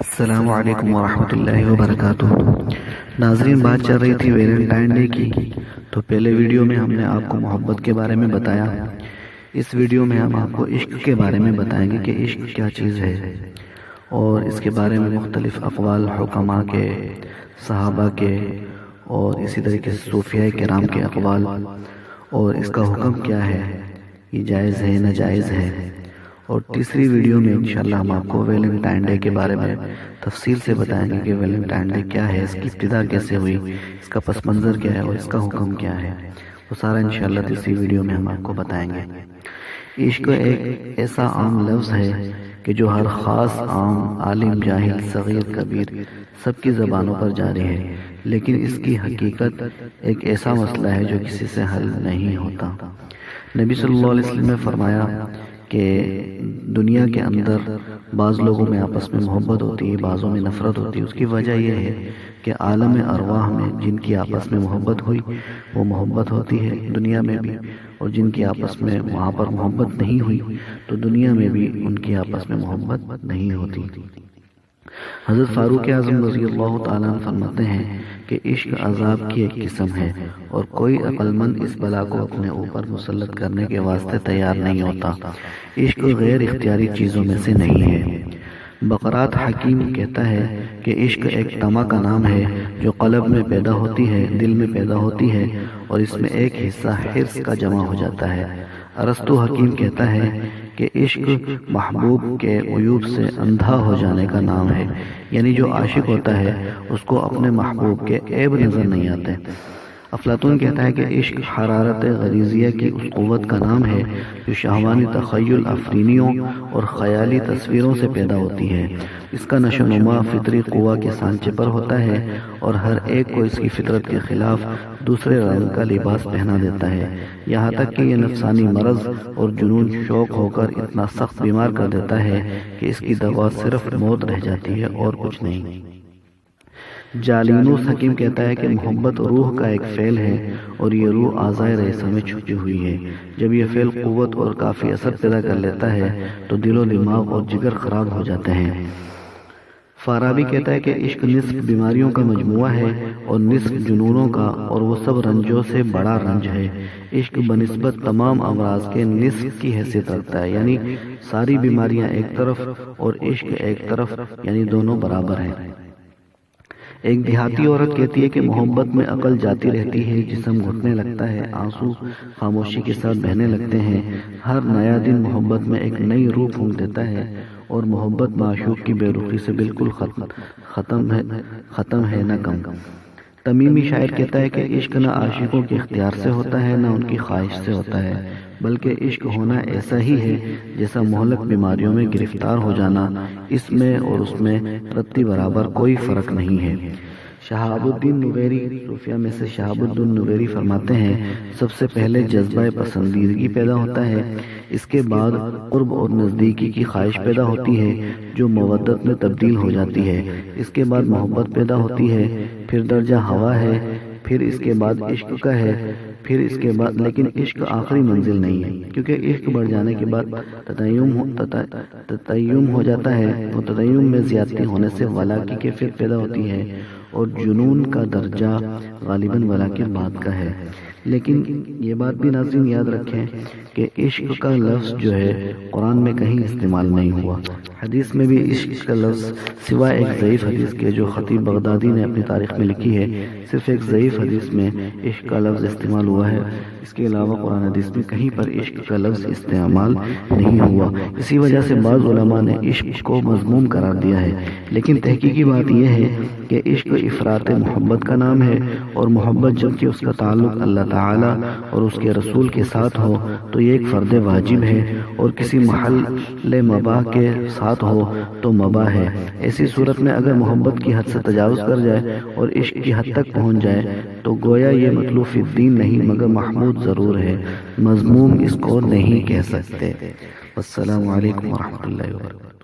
السلام علیکم ورحمۃ اللہ وبرکاتہ۔ ناظرین، بات چل رہی تھی ویلنٹائن ڈے کی، تو پہلے ویڈیو میں ہم نے آپ کو محبت کے بارے میں بتایا۔ اس ویڈیو میں ہم آپ کو عشق کے بارے میں بتائیں گے کہ عشق کیا چیز ہے، اور اس کے بارے میں مختلف اقوال حکماء کے، صحابہ کے، اور اسی طریقے سے صوفیاء کرام کے اقوال، اور اس کا حکم کیا ہے، یہ جائز ہے ناجائز ہے۔ اور تیسری ویڈیو میں انشاءاللہ ہم آپ کو ویلنٹائن ڈے کے بارے میں تفصیل سے بتائیں گے کہ ویلنٹائن ڈے کیا ہے، اس کی ابتدا کیسے ہوئی، اس کا پس منظر کیا ہے، اور اس کا حکم کیا ہے، وہ سارا انشاءاللہ تیسری ویڈیو میں ہم آپ کو بتائیں گے۔ عشق ایک ایسا عام لفظ ہے کہ جو ہر خاص، عام، عالم، جاہل، صغیر، کبیر سب کی زبانوں پر جاری ہے، لیکن اس کی حقیقت ایک ایسا مسئلہ ہے جو کسی سے حل نہیں ہوتا۔ نبی صلی اللہ علیہ وسلم نے فرمایا کہ دنیا کے اندر بعض لوگوں میں آپس میں محبت ہوتی ہے، بعضوں میں نفرت ہوتی ہے۔ اس کی وجہ یہ ہے کہ عالم ارواح میں جن کی آپس میں محبت ہوئی وہ محبت ہوتی ہے دنیا میں بھی، اور جن کی آپس میں وہاں پر محبت نہیں ہوئی تو دنیا میں بھی ان کی آپس میں محبت نہیں ہوتی۔ حضرت فاروق اعظم رضی اللہ تعالیٰ عنہ فرماتے ہیں کہ عشق عذاب کی ایک قسم ہے، اور کوئی عقل مند اس بلا کو اپنے اوپر مسلط کرنے کے واسطے تیار نہیں ہوتا۔ عشق غیر اختیاری چیزوں میں سے نہیں ہے۔ بقرات حکیم کہتا ہے کہ عشق ایک طمع کا نام ہے جو قلب میں پیدا ہوتی ہے، دل میں پیدا ہوتی ہے، اور اس میں ایک حصہ حرص کا جمع ہو جاتا ہے۔ ارسطو حکیم کہتا ہے کہ عشق محبوب کے عیوب سے اندھا ہو جانے کا نام ہے، یعنی جو عاشق ہوتا ہے اس کو اپنے محبوب کے عیب نظر نہیں آتے۔ افلاطون کہتا ہے کہ عشق حرارت غریزیہ کی اس قوت کا نام ہے جو شہوانی تخیل افرینیوں اور خیالی تصویروں سے پیدا ہوتی ہے۔ اس کا نشو و نما فطری قوہ کے سانچے پر ہوتا ہے، اور ہر ایک کو اس کی فطرت کے خلاف دوسرے رنگ کا لباس پہنا دیتا ہے، یہاں تک کہ یہ نفسانی مرض اور جنون شوق ہو کر اتنا سخت بیمار کر دیتا ہے کہ اس کی دوا صرف موت رہ جاتی ہے اور کچھ نہیں۔ جالینوس حکیم کہتا ہے کہ محبت روح کا ایک فعل ہے، اور یہ روح اعضائے رئیسہ میں چھپی ہوئی ہے۔ جب یہ فعل قوت اور کافی اثر پیدا کر لیتا ہے تو دل و دماغ اور جگر خراب ہو جاتے ہیں۔ فارابی کہتا ہے کہ عشق نصف بیماریوں کا مجموعہ ہے اور نصف جنونوں کا، اور وہ سب رنجوں سے بڑا رنج ہے۔ عشق بنسبت تمام امراض کے نصف کی حیثیت رکھتا ہے، یعنی ساری بیماریاں ایک طرف اور عشق ایک طرف، یعنی دونوں برابر ہیں۔ ایک دیہاتی عورت کہتی ہے کہ محبت میں عقل جاتی رہتی ہے، جسم گھٹنے لگتا ہے، آنسو خاموشی کے ساتھ بہنے لگتے ہیں۔ ہر نیا دن محبت میں ایک نئی روح پھونک دیتا ہے، اور محبت معشوق کی بے رخی سے بالکل ختم ہے نہ کم۔ تمیمی شاعر کہتا ہے کہ عشق نہ عاشقوں کے اختیار سے ہوتا ہے نہ ان کی خواہش سے ہوتا ہے، بلکہ عشق ہونا ایسا ہی ہے جیسا مہلک بیماریوں میں گرفتار ہو جانا، اس میں اور اس میں رتی برابر کوئی فرق نہیں ہے۔ شہاب الدین نویری، صوفیاء میں سے شہاب الدین نویری فرماتے ہیں، سب سے پہلے جذبہ پسندیدگی پیدا ہوتا ہے، اس کے بعد قرب اور نزدیکی کی خواہش پیدا ہوتی ہے جو مودت میں تبدیل ہو جاتی ہے، اس کے بعد محبت پیدا ہوتی ہے، پھر درجہ ہوا ہے، پھر اس کے بعد عشق کا ہے، پھر اس کے بعد، لیکن عشق آخری منزل نہیں ہے، کیونکہ عشق بڑھ جانے کے بعد تطیم ہو جاتا ہے، اور تطیم میں زیادتی ہونے سے ولا کی کیفیت پیدا ہوتی ہے، اور جنون کا درجہ غالباً ولا کے بعد کا ہے۔ لیکن یہ بات بھی ناظرین یاد رکھیں کہ عشق کا لفظ جو ہے قرآن میں کہیں استعمال نہیں ہوا۔ حدیث میں بھی عشق کا لفظ سوائے ایک ضعیف حدیث کے جو خطیب بغدادی نے اپنی تاریخ میں لکھی ہے، صرف ایک ضعیف حدیث میں عشق کا لفظ استعمال ہوا ہے، اس کے علاوہ قرآن حدیث میں کہیں پر عشق کا لفظ استعمال نہیں ہوا۔ اسی وجہ سے بعض علماء نے عشق کو مذموم قرار دیا ہے، لیکن تحقیقی بات یہ ہے کہ عشق افراط محبت کا نام ہے، اور محبت جبکہ اس کا تعلق اللہ تعالیٰ اور اس کے رسول کے ساتھ ہو تو یہ ایک فرض واجب ہے، اور کسی محل مباح کے ساتھ ہو تو مباح ہے۔ ایسی صورت میں اگر محبت کی حد سے تجاوز کر جائے اور عشق کی حد تک پہنچ جائے تو گویا یہ مطلوب فی الدین نہیں مگر محمود ضرور ہے، مذموم اس کو نہیں کہہ سکتے۔ والسلام علیکم ورحمۃ اللہ وبرکاتہ۔